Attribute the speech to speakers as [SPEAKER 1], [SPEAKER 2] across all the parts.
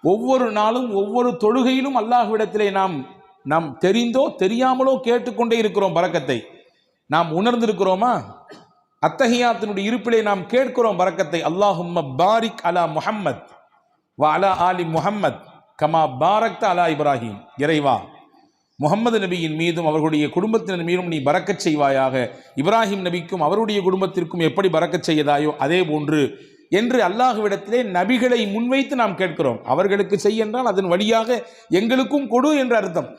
[SPEAKER 1] ஒவ்வொரு நாளும் ஒவ்வொரு தொழுகையிலும் அல்லாஹ்விடத்திலே நாம் தெரிந்தோ தெரியாமலோ கேட்டுக்கொண்டே இருக்கிறோம் பரக்கத்தை. நாம் உணர்ந்திருக்கிறோமா? அத்தஹியாத்தினுடைய இருப்பிலே நாம் கேட்கிறோம் பரக்கத்தை. அல்லாஹும்ம பாரிக் அலா முஹம்மத் வ அலா ஆலி முஹம்மத் கமா பாரக்த அலா இப்ராஹிம். இறைவா, முகமது நபியின் மீதும் அவர்களுடைய குடும்பத்தினர் மீதும் நீ பரக்கச் செய்வாயாக, இப்ராஹிம் நபிக்கும் அவருடைய குடும்பத்திற்கும் எப்படி பரக்கச் செய்யதாயோ அதே போன்று என்று அல்லாஹ்விடத்திலே நபிகளை முன்வைத்து நாம் கேட்கிறோம். அவர்களுக்கு செய் என்றால் அதன் வழியாக எங்களுக்கும் கொடு என்ற அர்த்தம்.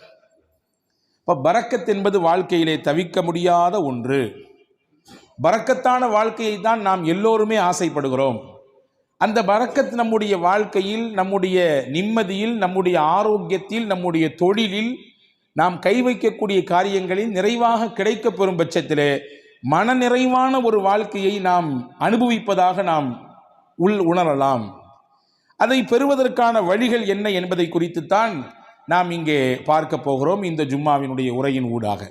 [SPEAKER 1] இப்போ பரக்கத் என்பது வாழ்க்கையிலே தவிர்க்க முடியாத ஒன்று. பரக்கத்தான வாழ்க்கையை தான் நாம் எல்லோருமே ஆசைப்படுகிறோம். அந்த பரக்கத் நம்முடைய வாழ்க்கையில், நம்முடைய நிம்மதியில், நம்முடைய ஆரோக்கியத்தில், நம்முடைய தொழிலில், நாம் கை வைக்கக்கூடிய காரியங்களில் நிறைவாக கிடைக்கப் பெறும் பட்சத்திலே மன நிறைவான ஒரு வாழ்க்கையை நாம் அனுபவிப்பதாக நாம் உணரலாம். அதை பெறுவதற்கான வழிகள் என்ன என்பதை குறித்துத்தான் நாம் இங்கே பார்க்க போகிறோம் இந்த ஜும்மாவினுடைய உரையின் ஊடாக.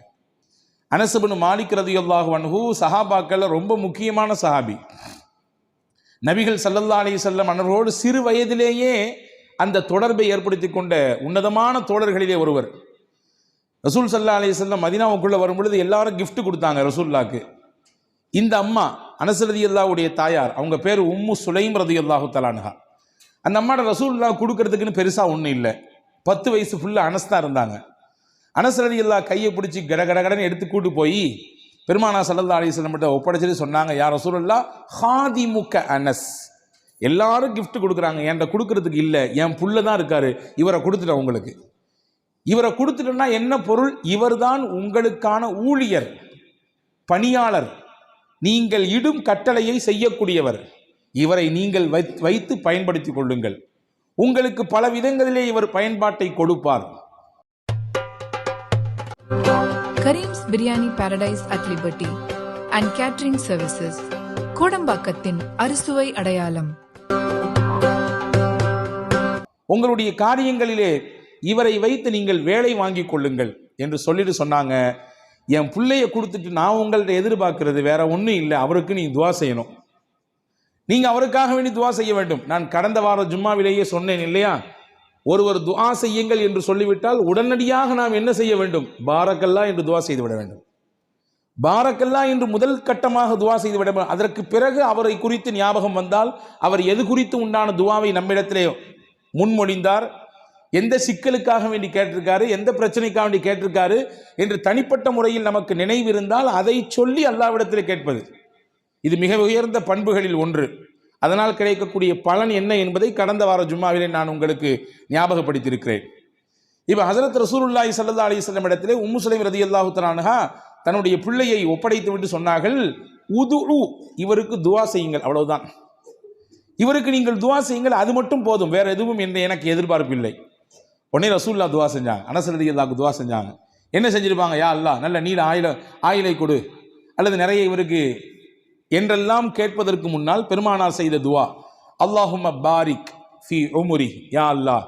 [SPEAKER 1] அனஸ் இப்னு மாலிக் ரலியல்லாஹு அன்ஹு சஹாபாக்கள் ரொம்ப முக்கியமான சஹாபி. நபிகள் ஸல்லல்லாஹு அலைஹி வஸல்லம் அவர்களோடு சிறு வயதிலேயே அந்த தொடர்பை ஏற்படுத்தி கொண்ட உன்னதமான தோழர்களிலே ஒருவர். ரசூல் ஸல்லல்லாஹு அலைஹி வஸல்லம் மதீனாவுக்குள்ளே வரும்பொழுது எல்லாரும் கிஃப்ட் கொடுத்தாங்க ரசூலுல்லாஹ்க்கு. இந்த அம்மா அனஸ் ரலியல்லாஹுடைய தாயார், அவங்க பேர் உம்மு சுலைம் ரலியல்லாஹு தஆலா அன்ஹா. அந்த அம்மாட ரசூலுல்லாஹ் கொடுக்கறதுக்குன்னு பெருசாக ஒன்றும் இல்லை. 10 வயசு ஃபுல்லாக அனஸ் தான் இருந்தாங்க. அனஸ் ரலியல்லாஹு கையை பிடிச்சி கடகடன்னு எடுத்து கூட்டு போய் பெருமானா ஸல்லல்லாஹு அலைஹி வஸல்லம் கிட்ட ஒப்படைச்சிட்டு சொன்னாங்க, யா ரசூலுல்லாஹ் ஹாதிமுக்க அனஸ். எல்லாரும் கிஃப்ட் கொடுக்குறாங்க, என்கிட்ட கொடுக்கறதுக்கு இல்லை, என் புள்ள தான் இருக்காரு, இவரை கொடுத்துட்டேன் உங்களுக்கு. இவரை கொடுத்துட்டோன்னா என்ன பொருள்? இவர்தான் உங்களுக்கான ஊழியர், பணியாளர், நீங்கள் இடும் கட்டளையை செய்யக்கூடியவர். இவரை நீங்கள் வைத்து பயன்படுத்திக் கொள்ளுங்கள். உங்களுக்கு பல விதங்களிலே இவர் பயன்பாட்டை கொடுப்பார்.
[SPEAKER 2] Karim's biryani paradise at liberty and catering services, கோடம்பாக்கத்தின் அறுசுவை அடையாளம்.
[SPEAKER 1] உங்களுடைய காரியங்களிலே இவரை வைத்து நீங்கள் வேலை வாங்கி கொள்ளுங்கள் என்று சொல்லிட்டு சொன்னாங்க. என் பிள்ளைய கொடுத்துட்டு நான் உங்கள்ட்ட எதிர்பார்க்கிறது வேற ஒன்றும் இல்லை, அவருக்கு நீ துவா செய்யணும், நீங்க அவருக்காக வேண்டி துவா செய்ய வேண்டும். நான் கடந்த வார ஜும்மாவிலேயே சொன்னேன் இல்லையா, ஒருவர் துவா செய்யுங்கள் என்று சொல்லிவிட்டால் உடனடியாக நாம் என்ன செய்ய வேண்டும்? பாரக்கல்லா என்று துவா செய்து விட வேண்டும். பாரக்கல்லா என்று முதல் கட்டமாக துவா செய்து விட வேண்டும். அதற்கு பிறகு அவரை குறித்து ஞாபகம் வந்தால் அவர் எது குறித்து உண்டான துவாவை நம்மிடத்திலே முன்மொழிந்தார், எந்த சிக்கலுக்காக வேண்டி கேட்டிருக்காரு, எந்த பிரச்சனைக்காக வேண்டி கேட்டிருக்காரு என்று தனிப்பட்ட முறையில் நமக்கு நினைவு இருந்தால் அதை சொல்லி அல்லாஹ்விடத்தில் கேட்பது, இது மிக உயர்ந்த பண்புகளில் ஒன்று. அதனால் கிடைக்கக்கூடிய பலன் என்ன என்பதை கடந்த வார ஜும்மாவிலே நான் உங்களுக்கு ஞாபகப்படுத்தியிருக்கிறேன். இப்போ ஹஸரத் ரசூலுல்லாஹி ஸல்லல்லாஹு அலைஹி வஸல்லம் இடத்திலே உம்மு சுலைம் ரலியல்லாஹு தஆலா அன்ஹா தன்னுடைய பிள்ளையை ஒப்படைத்து விட்டு சொன்னார்கள், உதுஉ, இவருக்கு துவா செய்யுங்கள், அவ்வளவுதான். இவருக்கு நீங்கள் துவா செய்யுங்கள், அது மட்டும் போதும், வேற எதுவும் எனக்கு எதிர்பார்ப்பு இல்லை. உடனே ரசூலுல்லாஹ் துவா செஞ்சாங்க, அனஸ் ரலியல்லாஹு துவா செஞ்சாங்க. என்ன செஞ்சிருப்பாங்க? யா அல்லாஹ் நல்ல நீல ஆயிலை கொடு, அல்லது நிறைய இவருக்கு என்றெல்லாம் கேட்பதற்கு முன்னால் பெருமானார் செய்த துவா, அல்லாஹும்ம பாரிக் ஃபி உம்ரி, யா அல்லாஹ்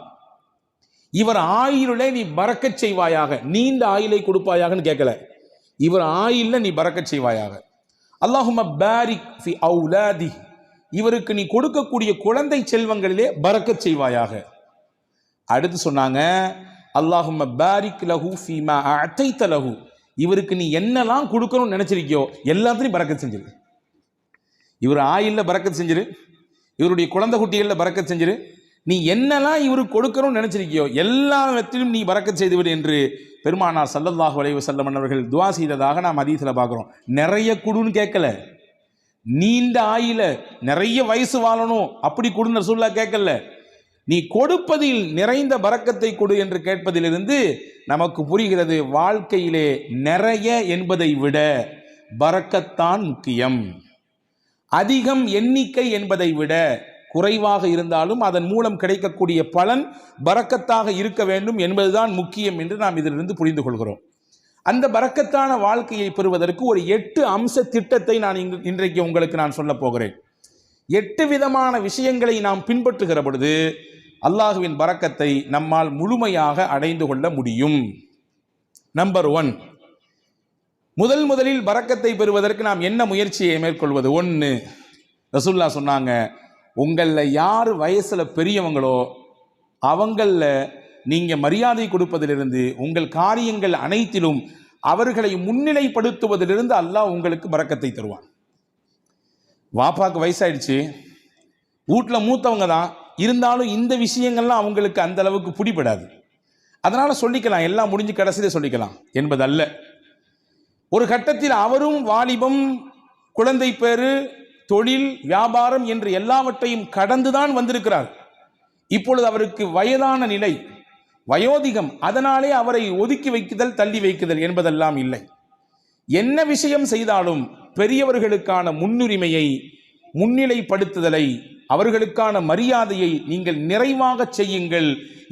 [SPEAKER 1] இவர் ஆயிலே நீ பரக்கச் செய்வாயாக, நீண்ட ஆயிலை கொடுப்பாயாகன்னு கேட்கல, இவர் ஆயில்ல நீ பரக்கச் செய்வாயாக. அல்லாஹும்ம பாரிக் ஃபி அவுலாதி, இவருக்கு நீ கொடுக்கக்கூடிய குழந்தை செல்வங்களிலே பரக்கச் செய்வாயாக. அடுத்து சொன்னாங்க, அல்லாஹும்ம பாரிக் லஹு ஃபீமா அதைத லஹு, இவருக்கு நீ என்னெல்லாம் கொடுக்கணும்னு நினைச்சிருக்கியோ எல்லாத்தையும் பரக்கத் செஞ்சிரு. இவர் ஆயில்ல பரக்கத் செஞ்சிரு, இவருடைய குழந்தை குட்டிகளில் பரக்கத் செஞ்சிரு, நீ என்னெல்லாம் இவருக்கு கொடுக்கணும்னு நினைச்சிருக்கியோ எல்லாவற்றிலும் நீ பரக்கத் செய்துவிடு என்று பெருமானார் ஸல்லல்லாஹு அலைஹி வஸல்லம் அவர்கள் துவா செய்ததாக நாம் ஹதீஸில் பார்க்குறோம். நிறைய குடுன்னு கேட்கல, நீண்ட ஆயில நிறைய வயசு வாழணும் அப்படி கொடுன்னு ரசூலுல்லாஹ் கேட்கல, நீ கொடுப்பதில் நிறைந்த பரக்கத்தை கொடு என்று கேட்பதிலிருந்து நமக்கு புரிகிறது, வாழ்க்கையிலே நிறைய என்பதை விட பரக்கத்தான் முக்கியம். அதிகம் எண்ணிக்கை என்பதை விட குறைவாக இருந்தாலும் அதன் மூலம் கிடைக்கக்கூடிய பலன் பரக்கத்தாக இருக்க வேண்டும் என்பதுதான் முக்கியம் என்று நாம் இதிலிருந்து புரிந்து கொள்கிறோம். அந்த பரக்கத்தான வாழ்க்கையை பெறுவதற்கு ஒரு 8 அம்ச திட்டத்தை நான் இன்றைக்கு உங்களுக்கு நான் சொல்ல போகிறேன். 8 விதமான விஷயங்களை நாம் பின்பற்றுகிற பொழுது அல்லாஹுவின் பரக்கத்தை நம்மால் முழுமையாக அடைந்து கொள்ள முடியும். நம்பர் 1, முதலில் பரக்கத்தை பெறுவதற்கு நாம் என்ன முயற்சியை மேற்கொள்வது? 1, ரசூலுல்லாஹ் சொன்னாங்க, உங்களில் யார் வயசில் பெரியவங்களோ அவங்களில் நீங்கள் மரியாதை கொடுப்பதிலிருந்து உங்கள் காரியங்கள் அனைத்திலும் அவர்களை முன்னிலைப்படுத்துவதிலிருந்து அல்லாஹ் உங்களுக்கு பரக்கத்தை தருவான். வாப்பாக்கு வயசாயிடுச்சு, வீட்டில் மூத்தவங்க தான், இருந்தாலும் இந்த விஷயங்கள்லாம் அவங்களுக்கு அந்த அளவுக்கு பிடிபடாது. அதனால் சொல்லிக்கலாம், எல்லாம் முடிஞ்சு கடைசியில் சொல்லிக்கலாம் என்பதல்ல. ஒரு கட்டத்தில் அவரும் வாலிபம், குழந்தை பேரு, தொழில், வியாபாரம் என்று எல்லாவற்றையும் கடந்துதான் வந்திருக்கிறார். இப்பொழுது அவருக்கு வயதான நிலை, வயோதிகம். அதனாலே அவரை ஒதுக்கி வைக்குதல், தள்ளி வைக்குதல் என்பதெல்லாம் இல்லை. என்ன விஷயம் செய்தாலும் பெரியவர்களுக்கான முன்னுரிமையை, முன்னிலைப்படுத்துதலை, அவர்களுக்கான மரியாதையை நீங்கள் நிறைவாக செய்யுங்கள்.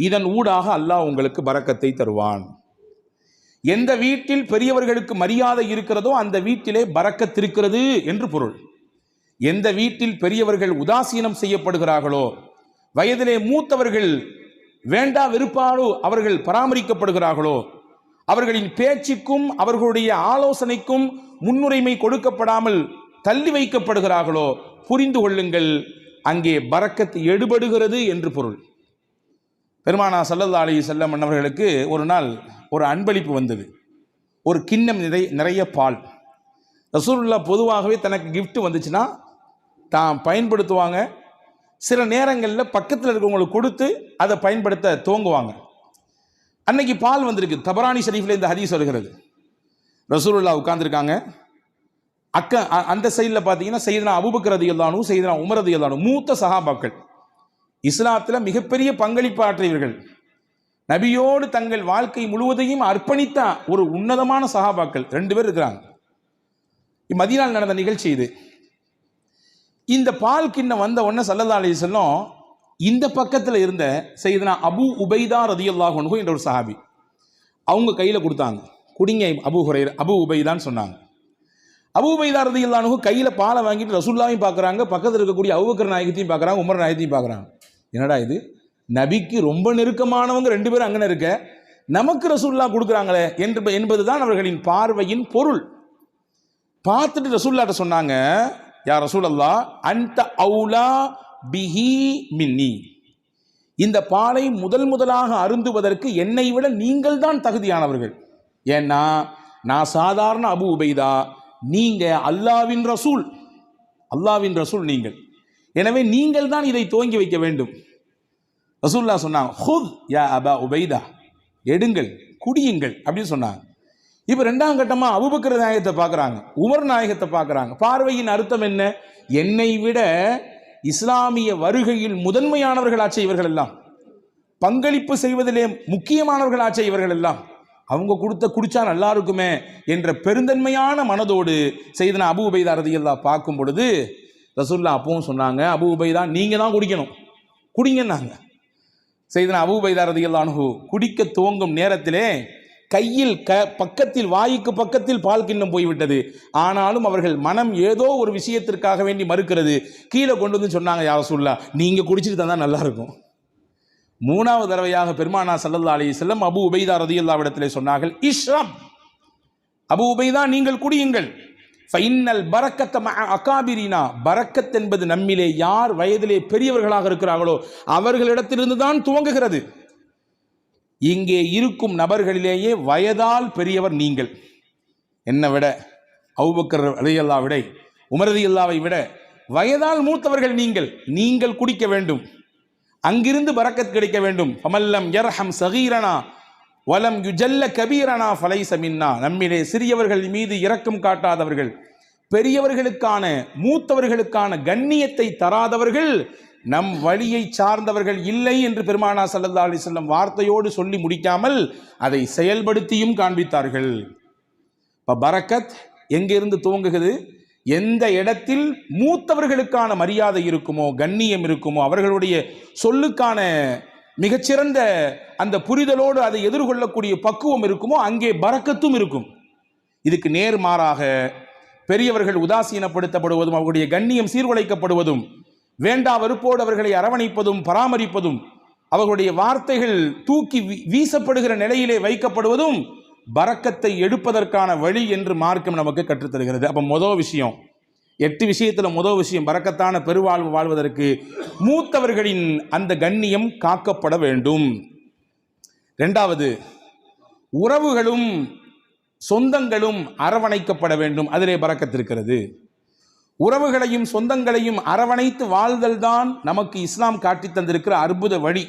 [SPEAKER 1] இதன் ஊடாக அல்லாஹ் உங்களுக்கு பரக்கத்தை தருவான். எந்த வீட்டில் பெரியவர்களுக்கு மரியாதை இருக்கிறதோ அந்த வீட்டிலே பரக்கத் இருக்கிறது என்று பொருள். எந்த வீட்டில் பெரியவர்கள் உதாசீனம் செய்யப்படுகிறார்களோ, வயதிலே மூத்தவர்கள் வேண்டா வெறுப்பாலோ அவர்கள் பராமரிக்கப்படுகிறார்களோ, அவர்களின் பேச்சுக்கும் அவர்களுடைய ஆலோசனைக்கும் முன்னுரிமை கொடுக்கப்படாமல் தள்ளி வைக்கப்படுகிறார்களோ, புரிந்து கொள்ளுங்கள், அங்கே பரக்கத் எடுபடுகிறது என்று பொருள். பெருமானா ஸல்லல்லாஹு அலைஹி வஸல்லம் அவர்களுக்கு ஒரு நாள் ஒரு அன்பளிப்பு வந்தது. ஒரு கிண்ணம் நிறைய பால். ரசூலுல்லாஹ் பொதுவாகவே தனக்கு கிஃப்ட் வந்துச்சுன்னா தான் பயன்படுத்துவாங்க. சில நேரங்களில் பக்கத்தில் இருக்கவங்களுக்கு கொடுத்து அதை பயன்படுத்த துவங்குவாங்க. அன்னைக்கு பால் வந்திருக்கு. தபரானி ஷரீஃபில் இந்த ஹதீஸ் வருகிறது. ரசூலுல்லாஹ் உட்கார்ந்துருக்காங்க. அந்த சைடில் பார்த்தீங்கன்னா சையதுனா அபூபக்கர் ரலியல்லாஹு அன்ஹு, சையதுனா உமர் ரலியல்லாஹு அன்ஹு, மூத்த சஹாபாக்கள், இஸ்லாத்தில் மிகப்பெரிய பங்களிப்பு ஆற்றியவர்கள், நபியோடு தங்கள் வாழ்க்கை முழுவதையும் அர்ப்பணித்த ஒரு உன்னதமான சஹாபாக்கள் 2 பேர் இருக்கிறாங்க. மதீனாவில் நடந்த நிகழ்ச்சி இது. இந்த பால் கிண்ணம் வந்த உடனே ஸல்லல்லாஹு அலைஹி வஸல்லம் இந்த பக்கத்தில் இருந்த சையதுனா அபூ உபைதா ரலியல்லாஹு அன்ஹு என்ற ஒரு சஹாபி, அவங்க கையில் கொடுத்தாங்க. குடிங்க அபூ உபைதான்னு சொன்னாங்க. அபூ உபைதா ரலியல்லாஹு அன்ஹு கையில் பாலை வாங்கிட்டு ரசூலுல்லாஹையும் பார்க்குறாங்க, பக்கத்தில் இருக்கக்கூடிய அபூபக்கர் நாயகத்தையும் பார்க்குறாங்க, உமர் நாயகத்தையும் பார்க்குறாங்க. என்னடா இது, நபிக்கு ரொம்ப நெருக்கமானவங்க 2 பேரும் அங்கே இருக்க, நமக்கு ரசூலுல்லாஹ் கொடுக்குறாங்களே என்பதுதான் அவர்களின் பார்வையின் பொருள். பார்த்துட்டு ரசூலுல்லாஹ்ட்ட சொன்னாங்க, யா ரசூலல்லாஹ் அன்த அவுலா பிஹி மின்னி, இந்த பாலை முதலாக அருந்துவதற்கு என்னை விட நீங்கள் தான் தகுதியானவர்கள். ஏன்னா நான் சாதாரண அபூ உபைதா, நீங்க அல்லாஹ்வின் ரசூல் நீங்கள். எனவே நீங்கள் தான் இதை துவங்கி வைக்க வேண்டும். ரசூலுல்லாஹ் சொன்னாங்க, ஹுத் யா அபா உபைதா, எடுங்கள், குடியுங்கள் அப்படின்னு சொன்னாங்க. இப்போ 2ஆம் கட்டமாக அபூபக்கர் நாயகத்தை பார்க்குறாங்க, உமர் நாயகத்தை பார்க்குறாங்க. பார்வையின் அர்த்தம் என்ன? என்னை விட இஸ்லாமிய வருகையில் முதன்மையானவர்களாச்சே இவர்கள் எல்லாம், பங்களிப்பு செய்வதிலே முக்கியமானவர்களாச்சே இவர்கள் எல்லாம், அவங்க குடிச்சா நல்லா இருக்குமே என்ற பெருந்தன்மையான மனதோடு சையதுனா அபூ உபைதா ரலியல்லாஹு பார்க்கும் பொழுது ரசூலுல்லாஹ் அப்பவும் சொன்னாங்க, அபூ உபைதா நீங்கள் தான் குடிக்கணும், குடிங்கன்னாங்க. சையதுனா அபூ உபைதா ரலியல்லாஹு அன்ஹு குடிக்க துவங்கும் நேரத்திலே கையில் பக்கத்தில், வாய்க்கு பக்கத்தில் பால் கிண்ணம் போய்விட்டது. ஆனாலும் அவர்கள் மனம் ஏதோ ஒரு விஷயத்திற்காக வேண்டி மறுக்கிறது. கீழே கொண்டு வந்து சொன்னாங்க, யா ரசூலுல்லாஹ் நீங்கள் குடிச்சிட்டு தான் நல்லா இருக்கும். 3வது தடவையாக பெருமானா ஸல்லல்லாஹு அலைஹி வஸல்லம் அபூ உபைதா ரலியல்லாஹு இடத்திலே சொன்னார்கள், இஷ்ரப், அபூ உபைதா நீங்கள் குடியுங்கள். ஃபைன்னல் பரக்கத்த மஅ அகாபிரினா, பரக்கத் என்பது நம்மிலே யார் வயதிலே பெரியவர்களாக இருக்கிறார்களோ அவர்களிடத்திலிருந்து தான் துவங்குகிறது. இங்கே இருக்கும் நபர்களிலேயே வயதால் பெரியவர் நீங்கள். என்னை விட, அபூபக்கர் ரலியல்லாஹு விட, உமர் ரலியல்லாஹை விட வயதால் மூத்தவர்கள் நீங்கள் குடிக்க வேண்டும். அங்கிருந்து பரக்கத் கிடைக்க வேண்டும். ஃபமல்லம் யர்ஹம் சகீரனா வலம் யுஜல்ல கபீரனா ஃபலைஸ மின்னா, நம்மிலே சிறியவர்கள் மீது இரக்கம் காட்டாதவர்கள், பெரியவர்களுக்கான மூத்தவர்களுக்கான கண்ணியத்தை தராதவர்கள் நம் வழியை சார்ந்தவர்கள் இல்லை என்று பெருமானா ஸல்லல்லாஹு அலைஹி வஸல்லம் வார்த்தையோடு சொல்லி முடிக்காமல் அதை செயல்படுத்தியும் காண்பித்தார்கள். இப்போ பரக்கத் எங்கிருந்து துவங்குகிறது? எந்த இடத்தில் மூத்தவர்களுக்கான மரியாதை இருக்குமோ, கண்ணியம் இருக்குமோ, அவர்களுடைய சொல்லுக்கான மிகச்சிறந்த அந்த புரிதலோடு அதை எதிர்கொள்ளக்கூடிய பக்குவம் இருக்குமோ, அங்கே பரக்கத்தும் இருக்கும். இதுக்கு நேர்மாறாக பெரியவர்கள் உதாசீனப்படுத்தப்படுவதும், அவர்களுடைய கண்ணியம் சீர்குலைக்கப்படுவதும், வேண்டா வெறுப்போடு அவர்களை அரவணைப்பதும் பராமரிப்பதும், அவர்களுடைய வார்த்தைகள் தூக்கி வீசப்படுகிற நிலையிலே வைக்கப்படுவதும் பரக்கத்தை எடுப்பதற்கான வழி என்று மார்க்கம் நமக்கு கற்றுத்தருகிறது. அப்போ முதல் விஷயம், 8 விஷயத்தில் முதல் விஷயம், பரக்கத்தான பெருவாழ்வு வாழ்வதற்கு மூத்தவர்களின் அந்த கண்ணியம் காக்கப்பட வேண்டும். 2வது, உறவுகளும் சொந்தங்களும் அரவணைக்கப்பட வேண்டும். அதிலே பரக்கத் இருக்கிறது. உறவுகளையும் சொந்தங்களையும் அரவணைத்து வாழ்தல் தான் நமக்கு இஸ்லாம் காட்டி தந்திருக்கிற அற்புத வழி.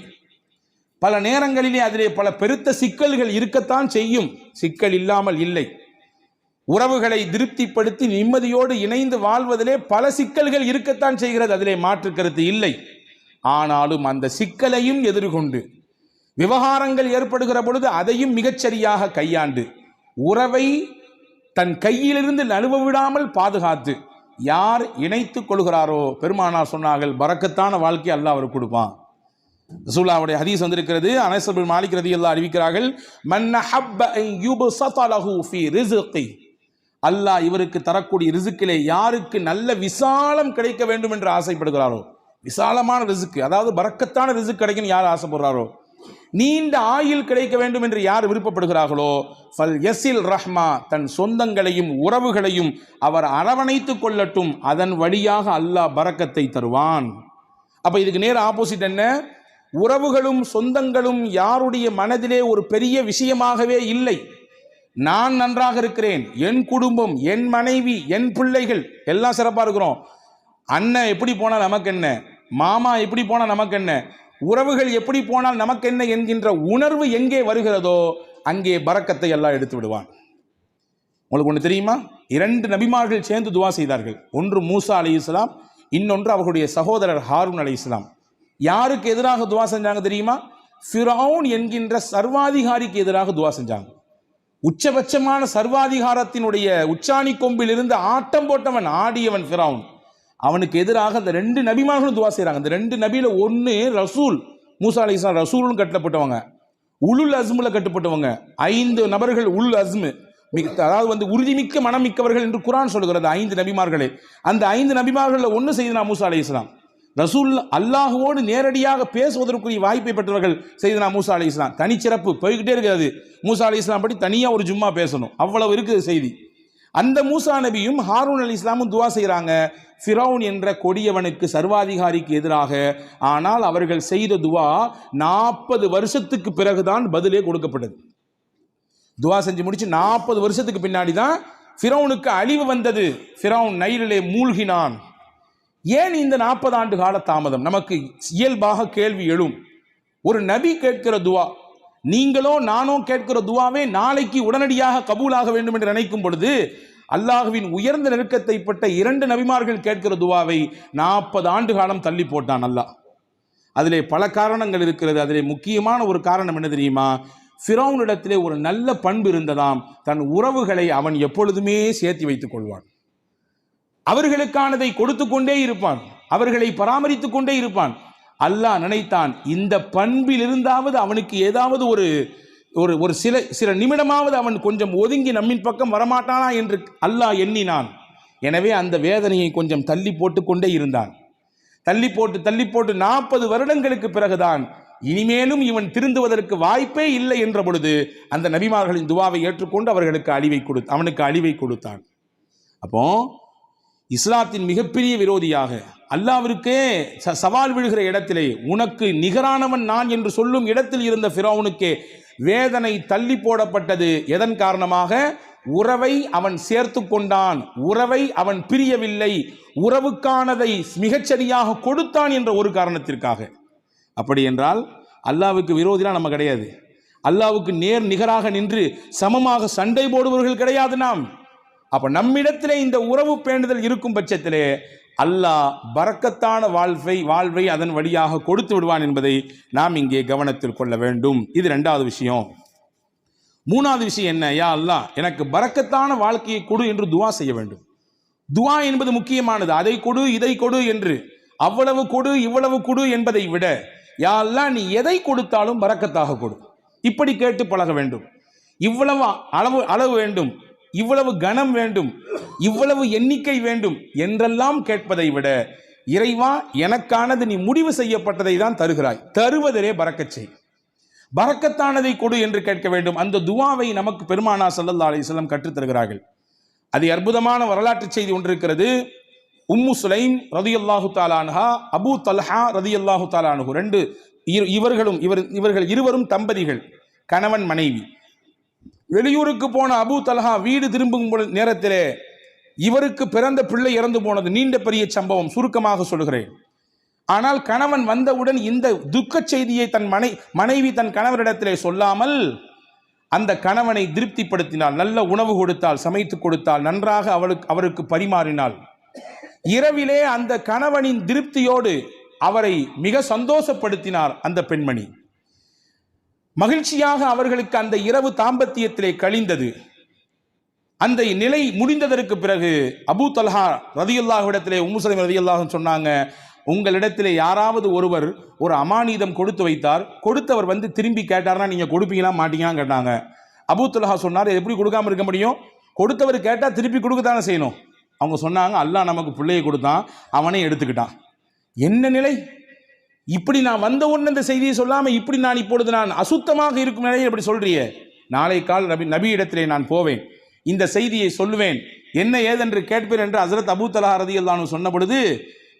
[SPEAKER 1] பல நேரங்களிலே அதிலே பல பெருத்த சிக்கல்கள் இருக்கத்தான் செய்யும், சிக்கல் இல்லாமல் இல்லை. உறவுகளை திருப்திப்படுத்தி நிம்மதியோடு இணைந்து வாழ்வதிலே பல சிக்கல்கள் இருக்கத்தான் செய்கிறது, அதிலே மாற்று கருத்து இல்லை. ஆனாலும் அந்த சிக்கலையும் எதிர்கொண்டு விவகாரங்கள் ஏற்படுகிற பொழுது அதையும் மிகச்சரியாக கையாண்டு உறவை தன் கையிலிருந்து நழுவ விடாமல் பாதுகாத்து யார் இணைத்துக் கொள்கிறாரோ, பெருமானார் சொன்னார்கள், பரக்கத்தான வாழ்க்கை அல்லாஹ் அவருக்கு கொடுப்பான். ரசூலுல்லாஹ்வுடைய ஹதீஸ் வந்திருக்கிறது. அனஸ் பின் மாலிக் ரலியல்லாஹு அறிவிக்கிறார்கள், மன் ஹப்ப அன் யுபஸத லஹு ஃபீ ரிஸ்கி, அல்லாஹ் இவருக்கு தரக்கூடிய ரிஸ்கிலே யாருக்கு நல்ல விசாலம் கிடைக்க வேண்டும் என்று ஆசைப்படுகிறாரோ, விசாலமான ரிஸ்க், அதாவது பரக்கத்தான ரிஸ்க் கிடைக்கும் யார் ஆசைப்படுறாரோ, நீண்ட ஆயுள் கிடைக்க வேண்டும் என்று யார் விருப்பப்படுகிறார்களோ, ஃபல் யஸில் ரஹ்மா, தன் சொந்தங்களையும் உறவுகளையும் அவர் அரவணைத்துக் கொள்ளட்டும், அதன் வழியாக அல்லாஹ் பரக்கத்தை தருவான். அப்ப இதுக்கு நேர் ஆப்போசிட் என்ன? உறவுகளும் சொந்தங்களும் யாருடைய மனதிலே ஒரு பெரிய விஷயமாகவே இல்லை. நான் நன்றாக இருக்கிறேன், என் குடும்பம், என் மனைவி, என் பிள்ளைகள் எல்லாம் சிறப்பாக இருக்கிறோம், அண்ணன் எப்படி போனால் நமக்கு என்ன, மாமா எப்படி போனால் நமக்கு என்ன, உறவுகள் எப்படி போனால் நமக்கு என்ன என்கின்ற உணர்வு எங்கே வருகிறதோ அங்கே பரக்கத்தை எல்லாம் எடுத்து விடுவான். உங்களுக்கு ஒன்று தெரியுமா? 2 நபிமார்கள் சேர்ந்து துவா செய்தார்கள். ஒன்று மூசா அலைஹிஸ்ஸலாம், இன்னொன்று அவர்களுடைய சகோதரர் ஹாரூன் அலைஹிஸ்ஸலாம். யாருக்கு எதிராக துவா செஞ்சாங்க தெரியுமா? ஃபிரௌன் என்கின்ற சர்வாதிகாரிக்கு எதிராக துவா செஞ்சாங்க. உச்சபட்சமான சர்வாதிகாரத்தினுடைய உச்சாணி கொம்பில் இருந்து ஆட்டம் போட்டவன், ஆடியவன் ஃபிரௌன். அவனுக்கு எதிராக அந்த 2 நபிமார்களும் துவா செய்கிறாங்க. அந்த 2 நபியில் ஒன்று ரசூல், மூசா அலைஹிஸ்ஸலாம் ரசூலும் கட்டப்பட்டவங்க, உலுல் அஸ்மில் கட்டுப்பட்டவங்க. 5 நபர்கள் உல் அஸ்மு, அதாவது உறுதிமிக்க மனம் மிக்கவர்கள் என்று குர்ஆன் சொல்கிறது 5 நபிமார்களே. அந்த 5 நபிமார்களில் ஒன்று செய்தனா மூசா அலைஹிஸ்ஸலாம். ரசூல் அல்லாஹுவோடு நேரடியாக பேசுவதற்குரிய வாய்ப்பை பெற்றவர்கள் செய்தனா மூசா அலைஹிஸ்ஸலாம். தனிச்சிறப்பு போய்கிட்டே இருக்கிறது. மூசா அலைஹிஸ்ஸலாம் பற்றி தனியாக ஒரு ஜும்மா பேசணும், அவ்வளவு இருக்குது செய்தி. அந்த மூசா நபியும் ஹாரூன் அலைஹிஸ்ஸலாமும் துவா செய்கிறாங்க ஃபிரௌன் என்ற கொடியவனுக்கு, சர்வாதிகாரிக்கு எதிராக. ஆனால் அவர்கள் செய்த துவா 40 வருஷத்துக்கு பிறகுதான் பதிலே கொடுக்கப்பட்டது. துவா செஞ்சு முடிச்சு 40 வருஷத்துக்கு பின்னாடி தான் ஃபிரௌனுக்கு அழிவு வந்தது. ஃபிரௌன் நைலிலே மூழ்கினான். ஏன் இந்த 40 ஆண்டு கால தாமதம்? நமக்கு இயல்பாக கேள்வி எழும். ஒரு நபி கேட்கிற துவா, நீங்களோ நானோ கேட்கிற துவாவே நாளைக்கு உடனடியாக கபூலாக வேண்டும் என்று நினைக்கும் பொழுது, அல்லாஹுவின் உயர்ந்த நெருக்கத்தை பட்ட 2 நபிமார்கள் கேட்கிற துவாவை 40 ஆண்டு காலம் தள்ளி போட்டான் அல்லாஹ். அதிலே பல காரணங்கள் இருக்கிறது. அதிலே முக்கியமான ஒரு காரணம் என்ன தெரியுமா? ஃபிரௌனிடத்திலே ஒரு நல்ல பண்பு இருந்ததாம். தன் உறவுகளை அவன் எப்பொழுதுமே சேர்த்து வைத்துக் கொள்வான். அவர்களுக்கானதை கொடுத்து கொண்டே இருப்பான், அவர்களை பராமரித்துக் கொண்டே இருப்பான். அல்லாஹ் நினைத்தான், இந்த பண்பில் இருந்தாவது அவனுக்கு ஏதாவது ஒரு சில நிமிடமாவது அவன் கொஞ்சம் ஒதுங்கி நம்மின் பக்கம் வரமாட்டானா என்று அல்லாஹ் எண்ணினான். எனவே அந்த வேதனையை கொஞ்சம் தள்ளி போட்டு கொண்டே இருந்தான். தள்ளி போட்டு 40 வருடங்களுக்கு பிறகுதான் இனிமேலும் இவன் திருந்துவதற்கு வாய்ப்பே இல்லை என்ற பொழுது அந்த நபிமார்களின் துவாவை ஏற்றுக்கொண்டு அவனுக்கு அழிவை கொடுத்தான். அப்போ இஸ்லாத்தின் மிகப்பெரிய விரோதியாக, அல்லாஹ்விற்கே சவால் விழுகிற இடத்திலே, உனக்கு நிகரானவன் நான் என்று சொல்லும் இடத்தில் இருந்த ஃபிரௌனுக்கே வேதனை தள்ளி போடப்பட்டது. எதன் காரணமாக? உறவை அவன் சேர்த்து கொண்டான், உறவை அவன் பிரியவில்லை, உறவுக்கானதை மிகச்சரியாக கொடுத்தான் என்ற ஒரு காரணத்திற்காக. அப்படி என்றால் அல்லாஹ்வுக்கு விரோதினா நம்ம கிடையாது. அல்லாஹ்வுக்கு நேர் நிகராக நின்று சமமாக சண்டை போடுபவர்கள் கிடையாது நாம். அப்ப நம்மிடத்திலே இந்த உறவு பேணுதல் இருக்கும் பட்சத்திலே அல்லாஹ் பரக்கத்தான வாழ்வை அதன் வழியாக கொடுத்து விடுவான் என்பதை நாம் இங்கே கவனத்தில் கொள்ள வேண்டும். இது 2வது விஷயம். 3வது விஷயம் என்ன? யா அல்லாஹ் எனக்கு பரக்கத்தான வாழ்க்கையை கொடு என்று துவா செய்ய வேண்டும். துவா என்பது முக்கியமானது. அதை கொடு, இதை கொடு என்று, அவ்வளவு கொடு, இவ்வளவு கொடு என்பதை விட, யா அல்லாஹ் நீ எதை கொடுத்தாலும் பரக்கத்தாக கொடு, இப்படி கேட்டு பழக வேண்டும். இவ்வளவு அளவு வேண்டும், இவ்வளவு கனம் வேண்டும், இவ்வளவு எண்ணிக்கை வேண்டும் என்றெல்லாம் கேட்பதை விட, இறைவா எனக்கானது நீ முடிவு செய்யப்பட்டதை தான் தருகிறாய், தருவதிலே பரக்கச் செய், பரக்கத்தானதை கொடு என்று கேட்க வேண்டும். அந்த துவாவை நமக்கு பெருமானார் ஸல்லல்லாஹு அலைஹி வஸல்லம் கற்றுத் தருகிறார்கள். அது அற்புதமான வரலாற்று செய்தி ஒன்று இருக்கிறது. உம்மு சுலைம் ரதியல்லாஹு தஆலா அன்ஹா, அபூ தல்ஹா ரதியல்லாஹு தஆலா அன்ஹு, இவர்கள் இருவரும் தம்பதிகள், கணவன் மனைவி. வெளியூருக்கு போன அபூ தல்ஹா வீடு திரும்பும் நேரத்திலே இவருக்கு பிறந்த பிள்ளை இறந்து போனது நீண்ட பெரிய சம்பவம், சுருக்கமாக சொல்கிறேன். ஆனால் கணவன் வந்தவுடன் இந்த துக்க செய்தியை தன் மனைவி தன் கணவரிடத்திலே சொல்லாமல் அந்த கணவனை திருப்திப்படுத்தினாள். நல்ல உணவு கொடுத்தால், சமைத்து கொடுத்தால், நன்றாக அவருக்கு பரிமாறினாள். இரவிலே அந்த கணவனின் திருப்தியோடு அவரை மிக சந்தோஷப்படுத்தினார் அந்த பெண்மணி. மகிழ்ச்சியாக அவர்களுக்கு அந்த இரவு தாம்பத்தியத்திலே கழிந்தது. அந்த நிலை முடிந்ததற்கு பிறகு அபூ தல்ஹா ரதியல்லாஹு இடத்திலே உம்மு சலீம் ரதியல்லாஹு சொன்னாங்க, உங்களிடத்திலே யாராவது ஒருவர் ஒரு அமானிதம் கொடுத்து வைத்தார், கொடுத்தவர் வந்து திரும்பி கேட்டார்னா நீங்க கொடுப்பீங்களா மாட்டீங்களான்னு கேட்டாங்க. அபூ தல்ஹா சொன்னார், எப்படி கொடுக்காம இருக்க முடியும், கொடுத்தவர் கேட்டால் திருப்பி கொடுக்கத்தானே செய்யணும். அவங்க சொன்னாங்க, அல்லாஹ் நமக்கு பிள்ளையை கொடுத்தான், அவனே எடுத்துக்கிட்டான். என்ன நிலை! இப்படி நான் வந்த உடனே இந்த செய்தியை சொல்லாமல் இப்படி நான் இப்பொழுது நான் அசுத்தமாக இருக்கும் நிலையில் இப்படி சொல்றியே, நாளை கால் நபி இடத்திலே நான் போவேன், இந்த செய்தியை சொல்லுவேன், என்ன ஏதென்று கேட்பேன் என்று ஹஸரத் அபூ தல்ஹா ரலியல்லாஹு அன்ஹு சொன்ன பொழுது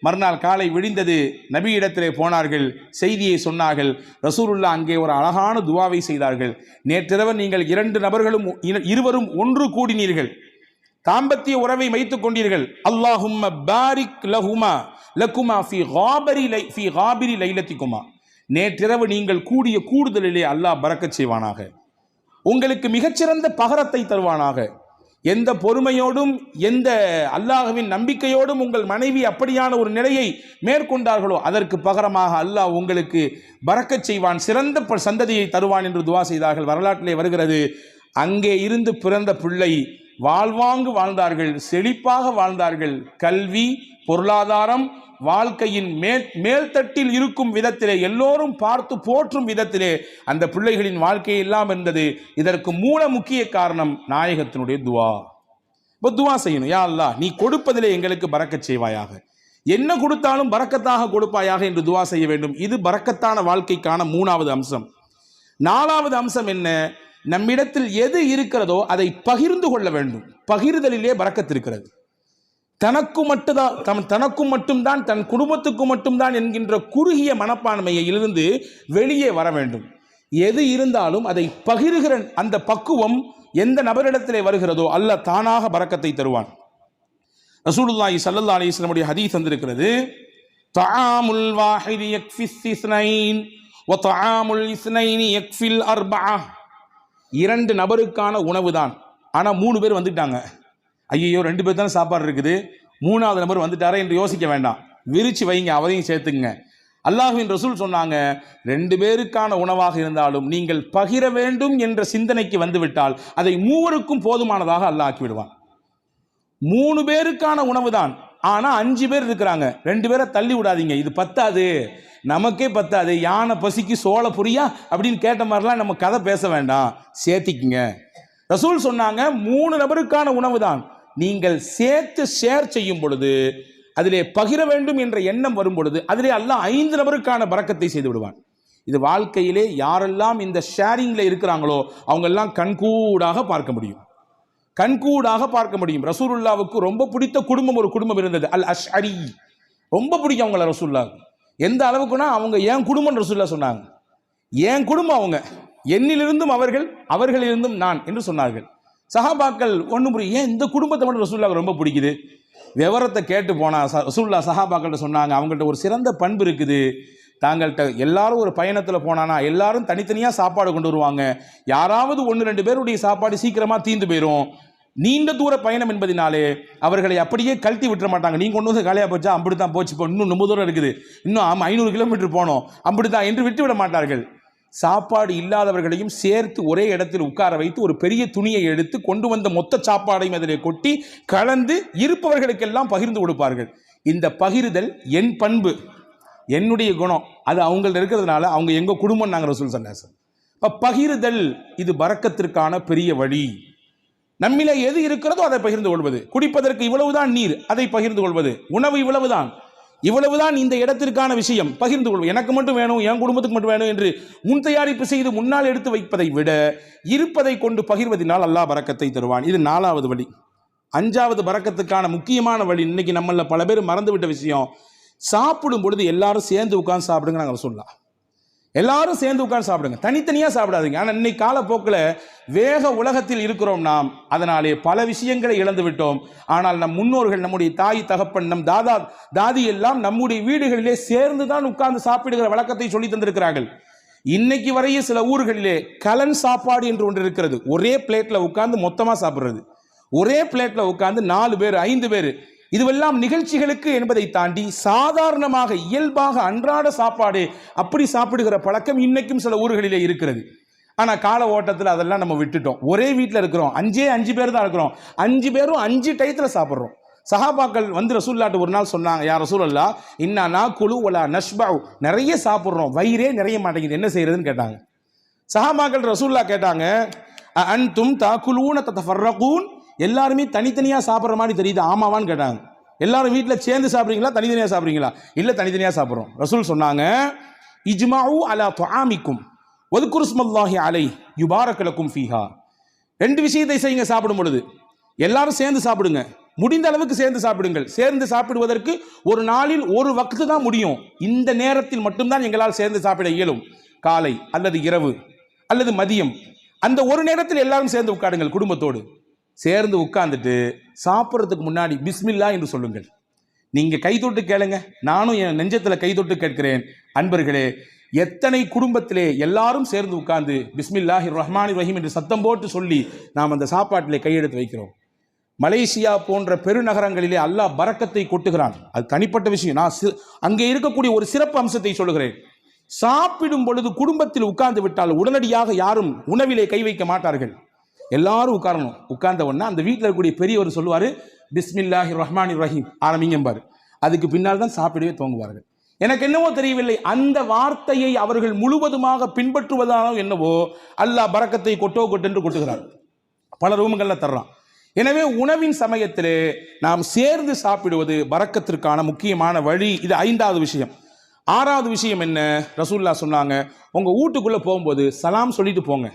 [SPEAKER 1] மறுநாள் காலை விடிந்தது, நபி இடத்திலே போனார்கள், செய்தியை சொன்னார்கள். ரசூலுல்லாஹ் அங்கே ஒரு அழகான துவாவை செய்தார்கள். நேற்றிரவு நீங்கள் இருவரும் ஒன்று கூடினீர்கள், தாம்பத்திய உறவை வைத்துக் கொண்டீர்கள். அல்லாஹும்ம பாரிக் லகுமா ஃபீ காபிரி லைலத்திகுமா, நேற்றிரவு நீங்கள் கூடிய கூடுதலிலே அல்லாஹ் பரக்கத் செய்வானாக, உங்களுக்கு மிகச்சிறந்த பகரத்தை தருவானாக. எந்த பொறுமையோடும் எந்த அல்லாஹ்வின் நம்பிக்கையோடும் உங்கள் மனைவி அப்படியான ஒரு நிலையை மேற்கொண்டார்களோ அதற்கு பகரமாக அல்லாஹ் உங்களுக்கு பரக்கத் செய்வான், சிறந்த சந்ததியை தருவான் என்று துவா செய்தார்கள். வரலாற்றிலே வருகிறது, அங்கே இருந்து பிறந்த பிள்ளை வாழ்வாங்கு வாழ்ந்தார்கள், செழிப்பாக வாழ்ந்தார்கள். கல்வி, பொருளாதாரம், வாழ்க்கையின் மேல்தட்டில் இருக்கும் விதத்திலே, எல்லோரும் பார்த்து போற்றும் விதத்திலே அந்த பிள்ளைகளின் வாழ்க்கை எல்லாம் இருந்தது. இதற்கு மூல முக்கிய காரணம் நாயகத்தினுடைய துவா. துவா செய்யணும், யா அல்லாஹ் நீ கொடுப்பதிலே எங்களுக்கு பரக்கத் செய்வாயாக, என்ன கொடுத்தாலும் பரக்கத்தாக கொடுப்பாயாக என்று துவா செய்ய வேண்டும். இது பரக்கத்தான வாழ்க்கைக்கான 3வது அம்சம். 4வது அம்சம் என்ன? நம்மிடத்தில் எது இருக்கிறதோ அதை பகிர்ந்து கொள்ள வேண்டும். பகிர்தலிலே பரக்கத் இருக்கிறது. தனக்கும் மட்டும்தான் தன் குடும்பத்துக்கு மட்டும்தான் என்கின்ற குறுகிய மனப்பான்மையிலிருந்து வெளியே வர வேண்டும். எது இருந்தாலும் அதை பகிர்கிற அந்த பக்குவம் எந்த நபரிடத்திலே வருகிறதோ அல்லாஹ் தானாக பரக்கத்தை தருவான். ரசூலுல்லாஹி ஸல்லல்லாஹு அலைஹி வஸல்லம் உடைய ஹதீஸ் வந்திருக்கிறது, தஆமுல் வாஹிதி யக்ஃபிஸ் இஸ்னைன் வ தஆமுல் இஸ்னைனி யக்ஃபில் அர்பஆ. 2 நபருக்கான உணவு தான், ஆனால் 3 பேர் வந்துட்டாங்க. ஐயோ 2 பேர் தானே சாப்பாடு இருக்குது, 3வது நபர் வந்துட்டாரே என்று யோசிக்க வேண்டாம், விரிச்சு வைங்க, அவரையும் சேர்த்துங்க. அல்லாஹ்வின் ரசூல் சொன்னாங்க, 2 பேருக்கான உணவாக இருந்தாலும் நீங்கள் பகிர வேண்டும் என்ற சிந்தனைக்கு வந்துவிட்டால் அதை 3க்கும் போதுமானதாக அல்லாஹ் ஆக்கி விடுவான். 3 பேருக்கான உணவு தான், ஆனால் 5 பேர் இருக்கிறாங்க, 2 பேரை தள்ளி விடாதீங்க, இது பத்தாது, நமக்கே பத்தாது, யானை பசிக்கு சோள புரியா அப்படின்னு கேட்ட மாதிரிலாம் நம்ம கதை பேச வேண்டாம், சேர்த்திக்குங்க. ரசூல் சொன்னாங்க 3 நபருக்கான உணவு தான், நீங்கள் சேர்த்து ஷேர் செய்யும் பொழுது, அதிலே பகிர வேண்டும் என்ற எண்ணம் வரும் பொழுது அதிலே அல்லாஹ் 5 நபருக்கான பரக்கத்தை செய்து விடுவான். இது வாழ்க்கையிலே யாரெல்லாம் இந்த ஷேரிங்ல இருக்கிறாங்களோ அவங்க எல்லாம் கண்கூடாக பார்க்க முடியும், கண்கூடாக பார்க்க முடியும். ரசூலுல்லாவுக்கு ரொம்ப பிடித்த குடும்பம் ஒரு குடும்பம் இருந்தது, அல் அஷ்அரி. ரொம்ப பிடிக்கும் அவங்கள ரசூலுல்லாவுக்கு. எந்த அளவுக்குன்னா அவங்க என் குடும்பம் ரசூலுல்லாஹ் சொன்னாங்க, என் குடும்பம் அவங்க, என்னிலிருந்தும் அவர்கள், அவர்களிலிருந்தும் நான் என்று சொன்னார்கள். சஹாபாக்கள் ஒன்றும் புரியும், ஏன் இந்த குடும்பத்தை மட்டும் ரசூலுல்லாஹ்க்கு ரொம்ப பிடிக்குது? விவரத்தை கேட்டு போனா ரசூலுல்லாஹ் சஹாபாக்கள்கிட்ட சொன்னாங்க, அவங்கள்ட்ட ஒரு சிறந்த பண்பு இருக்குது. தாங்கள்கிட்ட எல்லாரும் ஒரு பயணத்தில் போனானா எல்லாரும் தனித்தனியாக சாப்பாடு கொண்டு வருவாங்க, யாராவது 1-2 பேருடைய சாப்பாடு சீக்கிரமாக தீர்ந்து போயிடும். நீண்ட தூர பயணம் என்பதினாலே அவர்களை அப்படியே கழட்டி விட்டுற மாட்டாங்க. நீங்கள் கொண்டு வந்து காலியாக போச்சா, அப்படி தான் போச்சு, இப்போ இன்னும் ரொம்ப தூரம் இருக்குது, இன்னும் 500 கிலோமீட்டர் போனோம், அப்படி தான் என்று விட்டுவிட மாட்டார்கள். சாப்பாடு இல்லாதவர்களையும் சேர்த்து ஒரே இடத்தில் உட்கார வைத்து ஒரு பெரிய துணியை எடுத்து கொண்டு வந்த மொத்த சாப்பாடையும் அதிலே கொட்டி கலந்து இருப்பவர்களுக்கெல்லாம் பகிர்ந்து கொடுப்பார்கள். இந்த பகிர்தல் என் பண்பு, என்னுடைய குணம், அது அவங்கள்ட்ட இருக்கிறதுனால அவங்க எங்கள் குடும்பம் நாங்கள் ரசூல் ஸல்லல்லாஹு அலைஹி வஸல்லம். இப்போ பகிர்தல் இது பரக்கத்திற்கான பெரிய வழி. நம்மில எது இருக்கிறதோ அதை பகிர்ந்து கொள்வது. குடிப்பதற்கு இவ்வளவுதான் நீர், அதை பகிர்ந்து கொள்வது. உணவு இவ்வளவுதான் இந்த இடத்திற்கான விஷயம், பகிர்ந்து கொள்வது. எனக்கு மட்டும் வேணும், என் குடும்பத்துக்கு மட்டும் வேணும் என்று முன் தயாரிப்பு செய்து முன்னால் எடுத்து வைப்பதை விட இருப்பதை கொண்டு பகிர்வதனால் அல்லாஹ் பரக்கத்தை தருவான். இது 4வது வழி. அஞ்சாவது பரக்கத்துக்கான முக்கியமான வழி, இன்னைக்கு நம்மள பல பேர் மறந்து விட்ட விஷயம், சாப்பிடும் பொழுது எல்லாரும் சேர்ந்து உட்கார்ந்து சாப்பிடுங்க. நாங்கள் சொல்லலாம், எல்லாரும் சேர்ந்து உட்கார்ந்து சாப்பிடுங்க, தனித்தனியாக சாப்பிடாதீங்க. ஆனால் இன்னைக்கு காலப்போக்கில் வேக உலகத்தில் இருக்கிறோம் நாம், அதனாலே பல விஷயங்களை இழந்து விட்டோம். ஆனால் நம் முன்னோர்கள், நம்முடைய தாய் தகப்பன், நம் தாதி எல்லாம் நம்முடைய வீடுகளிலே சேர்ந்து தான் உட்கார்ந்து சாப்பிடுகிற வழக்கத்தை சொல்லி தந்திருக்கிறார்கள். இன்னைக்கு வரையும் சில ஊர்களிலே கலன் சாப்பாடு என்று ஒன்று இருக்கிறது. ஒரே பிளேட்ல உட்கார்ந்து மொத்தமாக சாப்பிடுறது, ஒரே பிளேட்ல உட்கார்ந்து 4 பேர் 5 பேர், இதுவெல்லாம் நிகழ்ச்சிகளுக்கு என்பதை தாண்டி சாதாரணமாக இயல்பாக அன்றாட சாப்பாடு அப்படி சாப்பிடுகிற பழக்கம் இன்னைக்கும் சில ஊர்களிலே இருக்கிறது. ஆனால் கால ஓட்டத்தில் அதெல்லாம் நம்ம விட்டுட்டோம். ஒரே வீட்டில் இருக்கிறோம், 5 பேர் தான் இருக்கிறோம், 5 பேரும் 5 டயத்தில் சாப்பிட்றோம். சஹாபாக்கள் வந்து ரசூலுல்லாஹ்ட்ட ஒரு நாள் சொன்னாங்க, யா ரசூலல்லாஹ் இன்னா நாக்குலு வலா நஷ்பஉ, நிறைய சாப்பிட்றோம், வயிறே நிறைய மாட்டேங்குது, என்ன செய்யறதுன்னு கேட்டாங்க. சஹாபாக்கள் ரசூலுல்லாஹ் கேட்டாங்க, அன்தும் தாக்குலூன ததஃபர்ரகூன், எல்லாருமே தனித்தனியாக சாப்பிட்ற மாதிரி தெரியுது, ஆமாவான்னு கேட்டாங்க. எல்லாரும் வீட்டில் சேர்ந்து சாப்பிட்றீங்களா தனித்தனியாக சாப்பிட்றீங்களா? இல்லை, தனித்தனியாக சாப்பிட்றோம். ரசூல் சொன்னாங்க, இஜ்மாஉ அலா துஆமிக்கும் வதுகுருஸ்மல்லாஹி அலை யுபாரக லக்கும் ஃபீஹா. 2 விஷயத்தை செய்யுங்க சாப்பிடும் பொழுது, எல்லாரும் சேர்ந்து சாப்பிடுங்க, முடிந்த அளவுக்கு சேர்ந்து சாப்பிடுங்கள். சேர்ந்து சாப்பிடுவதற்கு ஒரு நாளில் ஒரு வக்து தான் முடியும், இந்த நேரத்தில் மட்டும்தான் எங்களால் சேர்ந்து சாப்பிட இயலும், காலை அல்லது இரவு அல்லது மதியம், அந்த ஒரு நேரத்தில் எல்லாரும் சேர்ந்து உட்காருங்கள். குடும்பத்தோடு சேர்ந்து உட்கார்ந்துட்டு சாப்பிட்றதுக்கு முன்னாடி பிஸ்மில்லா என்று சொல்லுங்கள். நீங்க கை தொட்டு கேளுங்க, நானும் என் நெஞ்சத்தில் கை தொட்டு கேட்கிறேன். அன்பர்களே, எத்தனை குடும்பத்திலே எல்லாரும் சேர்ந்து உட்கார்ந்து பிஸ்மில்லாஹிர் ரஹ்மானிர் ரஹீம் என்று சத்தம் போட்டு சொல்லி நாம் அந்த சாப்பாட்டிலே கையெடுத்து வைக்கிறோம். மலேசியா போன்ற பெருநகரங்களிலே அல்லாஹ் பரக்கத்தை கொட்டுகிறான். அது தனிப்பட்ட விஷயம். நான் அங்கே இருக்கக்கூடிய ஒரு சிறப்பு அம்சத்தை சொல்லுகிறேன். சாப்பிடும் பொழுது குடும்பத்தில் உட்கார்ந்து விட்டால் உடனடியாக யாரும் உணவிலே கை வைக்க மாட்டார்கள். எல்லாரும் உட்காரணும். உட்கார்ந்த உடனே அந்த வீட்டில் இருக்கக்கூடிய பெரியவர் சொல்லுவார், பிஸ்மில்லாஹிர் ரஹ்மானிர் ரஹீம் ஆரம்பிங்கம்பார். அதுக்கு பின்னால் தான் சாப்பிடவே துவங்குவார்கள். எனக்கு என்னவோ தெரியவில்லை, அந்த வார்த்தையை அவர்கள் முழுவதுமாக பின்பற்றுவதானோ என்னவோ அல்லாஹ் பரக்கத்தை கொட்டென்று கொட்டுகிறார், பல ரூம்களில் தர்றான். எனவே உணவின் சமயத்திலே நாம் சேர்ந்து சாப்பிடுவது பரக்கத்திற்கான முக்கியமான வழி. இது 5வது விஷயம். 6வது விஷயம் என்ன? ரசூலுல்லாஹ் சொன்னாங்க, உங்க வீட்டுக்குள்ள போகும்போது சலாம் சொல்லிட்டு போங்க,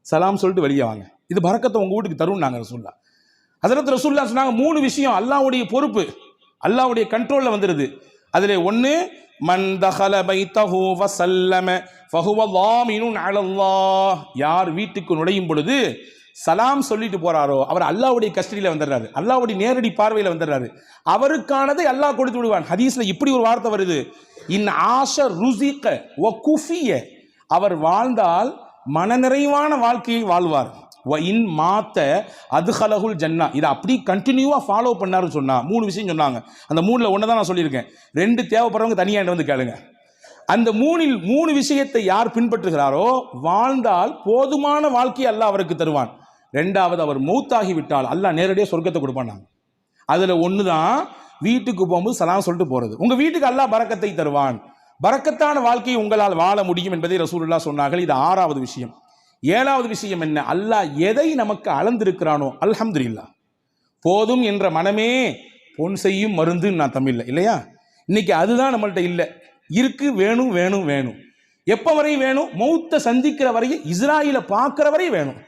[SPEAKER 1] சலாம் சொல்லிட்டு வெளியே வாங்க, இது பரக்கத்தை உங்க வீட்டுக்கு தரும். நாங்கள் ரசூலுல்லாஹ் ஹஸரத் ரசூலுல்லாஹ் சொன்னாங்க, 3 விஷயம் அல்லாஹ்வுடைய பொறுப்பு, அல்லாஹ்வுடைய கண்ட்ரோல்ல வந்துருது. அதிலே 1, மன் தஹல பைத்தஹு வஸல்லம ஃபஹுவ லாமினுன் அலல்லாஹ், யார் வீட்டுக்கு நுழையும் பொழுது சலாம் சொல்லிட்டு போறாரோ அவர் அல்லாஹ்வுடைய கஸ்டடியில் வந்துடுறாரு, அல்லாஹ்வுடைய நேரடி பார்வையில் வந்துடுறாரு, அவருக்கானதை அல்லாஹ் கொடுத்து விடுவான். ஹதீஸ்ல இப்படி ஒரு வார்த்தை வருது, இன் ஆஷ ருஸிக வ குஃபிய, அவர் வாழ்ந்தால் மனநிறைவான வாழ்க்கையை வாழ்வார், வ இன் மாத்த அதுஹலஹுல் ஜன்னா, இதை அப்படி கண்டினியூவா ஃபாலோ பண்ணாருன்னு சொன்னா 3 விஷயம் சொன்னாங்க. அந்த 3ல ஒன்று தான் நான் சொல்லியிருக்கேன், 2 தேவைப்படுறவங்க தனியாக வந்து கேளுங்க. அந்த 3ல் 3 விஷயத்தை யார் பின்பற்றுகிறாரோ வாழ்ந்தால் போதுமான வாழ்க்கையை அல்லாஹ் அவருக்கு தருவான். 2வது, அவர் மௌத்தாகி விட்டால் அல்லாஹ் நேரடியாக சொர்க்கத்தை கொடுப்பான். அதில் 1 தான் வீட்டுக்கு போகும்போது சலாம் சொல்லிட்டு போறது. உங்க வீட்டுக்கு அல்லாஹ் பரக்கத்தை தருவான், பரக்கத்தான வாழ்க்கையை உங்களால் வாழ முடியும் என்பதை ரசூலுல்லாஹ் சொன்னார்கள். இது 6வது விஷயம். 7வது விஷயம் என்ன? அல்லாஹ் எதை நமக்கு அளந்திருக்கிறானோ அல்ஹம்துலில்லாஹ், போதும் என்ற மனமே பொன் செய்யும் மருந்து நான் தமிழ்ல இல்லையா, இன்னைக்கு அதுதான் நம்மள்ட்ட இல்லை. இருக்கு, வேணும் வேணும் வேணும். எப்போ வரை வேணும்? மௌத்தை சந்திக்கிற வரையும், இஸ்ராயிலை பார்க்கிற வரையும் வேணும்,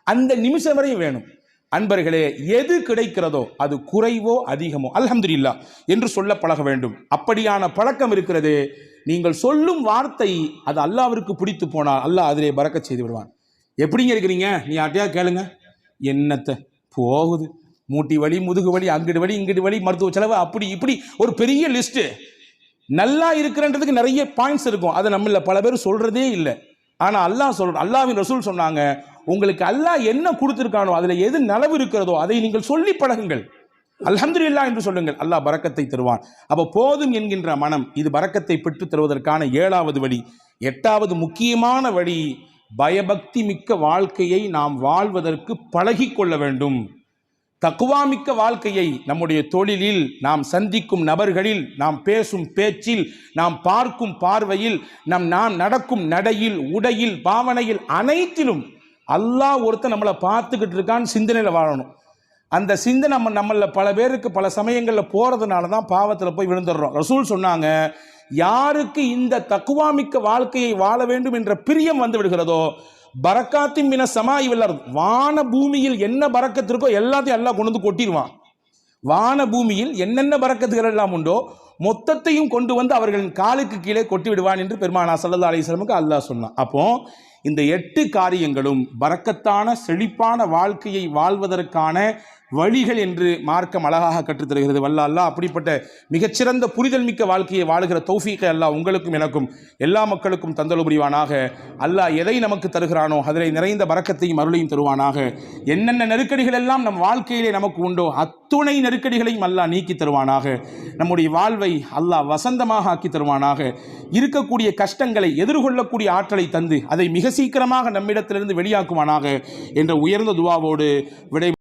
[SPEAKER 1] அந்த நிமிஷம் வரையும் வேணும். அன்பர்களே, எது கிடைக்கிறதோ அது குறைவோ அதிகமோ அல்ஹம்துலில்லாஹ் என்று சொல்ல பழக வேண்டும். அப்படியான பழக்கம் இருக்கிறது. நீங்கள் சொல்லும் வார்த்தை அது அல்லாஹ்விற்கு பிடித்து போனால் அல்லாஹ் அதிலே பரக்கத் செய்து விடுவான். எப்படிங்க இருக்கிறீங்க? நீ யார்ட்டையா கேளுங்க, என்னத்தை போகுது, மூட்டி வலி, முதுகு வலி, அங்கிட்டு வலி, இங்கிட்டு வலி, மருத்துவ செலவு, அப்படி இப்படி ஒரு பெரிய லிஸ்ட்டு. நல்லா இருக்கிறன்றதுக்கு நிறைய பாயிண்ட்ஸ் இருக்கும், அதை நம்மள பல பேர் சொல்றதே இல்லை. ஆனால் அல்லாஹ்வின் ரசூல் சொன்னாங்க, உங்களுக்கு அல்லாஹ் என்ன கொடுத்திருக்கானோ அதில் எது நலவு இருக்கிறதோ அதை நீங்கள் சொல்லி பழகுங்கள், அல்ஹம்துலில்லாஹ் என்று சொல்லுங்கள், அல்லாஹ் பரக்கத்தை தருவான். அப்போ போதும் என்கின்ற மனம், இது பரக்கத்தை பெற்று தருவதற்கான 7வது வழி. 8வது முக்கியமான வழி, பயபக்தி மிக்க வாழ்க்கையை நாம் வாழ்வதற்கு பழகி கொள்ள வேண்டும். தக்வா மிக்க வாழ்க்கையை நம்முடைய தொழிலில், நாம் சந்திக்கும் நபர்களில், நாம் பேசும் பேச்சில், நாம் பார்க்கும் பார்வையில், நாம் நடக்கும் நடையில், உடையில், பாவனையில், அனைத்திலும் அல்லாஹ் ஒருத்தன் நம்மளை பார்த்துக்கிட்டு இருக்கான்னு சிந்தனையில் வாழணும். அந்த சிந்தனை நம்மள பல பேருக்கு பல சமயங்களில் போகிறதுனால தான் பாவத்தில் போய் விழுந்துடுறோம். ரசூல் சொன்னாங்க, யாருக்கு இந்த தக்வா மிக்க வாழ்க்கையை வாழ வேண்டும் என்ற பிரியம் வந்து விடுகிறதோ பரக்காத்தின் மின சமாஇ வல் அர்த், வான பூமியில் என்ன பரக்கத்து இருக்கோ எல்லாத்தையும் அல்லாஹ் கொண்டு வந்து கொட்டிடுவான். வான பூமியில் என்னென்ன பரக்கத்துகள் எல்லாம் உண்டோ மொத்தத்தையும் கொண்டு வந்து அவர்களின் காலுக்கு கீழே கொட்டி விடுவான் என்று பெருமானா ஸல்லல்லாஹு அலைஹி வஸல்லமுக்கு அல்லாஹ் சொன்னான். அப்போ இந்த 8 காரியங்களும் பரக்கத்தான செழிப்பான வாழ்க்கையை வாழ்வதற்கான வழிகள் என்று மார்க்கம் அழகாக கற்றுத்தருகிறது. வல்ல அல்லாஹ் அப்படிப்பட்ட மிகச்சிறந்த புரிதல் மிக்க வாழ்க்கையை வாழுகிற தௌஃபீக்கை அல்லாஹ் உங்களுக்கும் எனக்கும் எல்லா மக்களுக்கும் தந்தல் புரிவானாக. அல்லாஹ் எதை நமக்கு தருகிறானோ அதில் நிறைந்த பரக்கத்தையும் அருளையும் தருவானாக. என்னென்ன நெருக்கடிகள் எல்லாம் நம் வாழ்க்கையிலே நமக்கு உண்டோ அத்துணை நெருக்கடிகளையும் அல்லாஹ் நீக்கி தருவானாக. நம்முடைய வாழ்வை அல்லாஹ் வசந்தமாக ஆக்கி தருவானாக. இருக்கக்கூடிய கஷ்டங்களை எதிர்கொள்ளக்கூடிய ஆற்றலை தந்து அதை மிக சீக்கிரமாக நம்மிடத்திலிருந்து வெளியாக்குவானாக என்ற உயர்ந்த துஆவோடு விடை